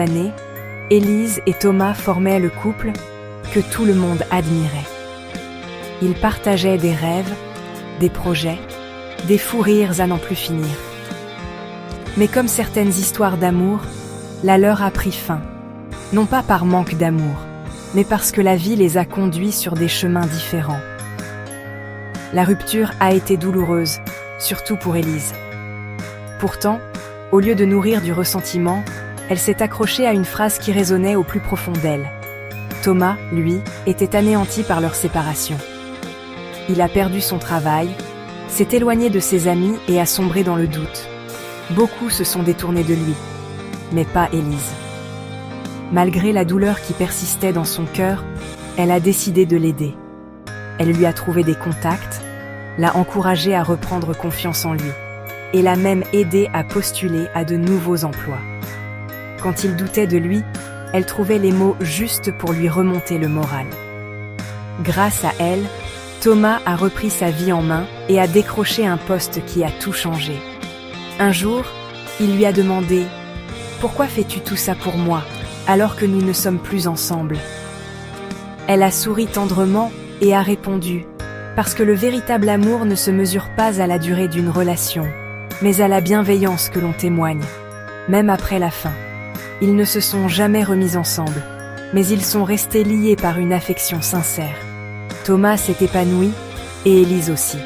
années, Élise et Thomas formaient le couple que tout le monde admirait. Ils partageaient des rêves, des projets, des fous rires à n'en plus finir. Mais comme certaines histoires d'amour, la leur a pris fin, non pas par manque d'amour, mais parce que la vie les a conduits sur des chemins différents. La rupture a été douloureuse, surtout pour Élise. Pourtant, au lieu de nourrir du ressentiment, elle s'est accrochée à une phrase qui résonnait au plus profond d'elle. Thomas, lui, était anéanti par leur séparation. Il a perdu son travail, s'est éloigné de ses amis et a sombré dans le doute. Beaucoup se sont détournés de lui, mais pas Élise. Malgré la douleur qui persistait dans son cœur, elle a décidé de l'aider. Elle lui a trouvé des contacts, l'a encouragé à reprendre confiance en lui, et l'a même aidé à postuler à de nouveaux emplois. Quand il doutait de lui, elle trouvait les mots justes pour lui remonter le moral. Grâce à elle, Thomas a repris sa vie en main et a décroché un poste qui a tout changé. Un jour, il lui a demandé « Pourquoi fais-tu tout ça pour moi, alors que nous ne sommes plus ensemble ?» Elle a souri tendrement et a répondu « Parce que le véritable amour ne se mesure pas à la durée d'une relation, mais à la bienveillance que l'on témoigne, même après la fin. » Ils ne se sont jamais remis ensemble, mais ils sont restés liés par une affection sincère. Thomas s'est épanoui, et Élise aussi.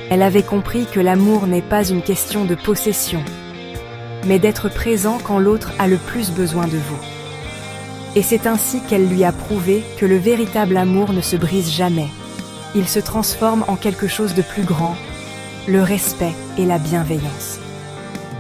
Elle avait compris que l'amour n'est pas une question de possession, mais d'être présent quand l'autre a le plus besoin de vous. Et c'est ainsi qu'elle lui a prouvé que le véritable amour ne se brise jamais. Il se transforme en quelque chose de plus grand, le respect et la bienveillance.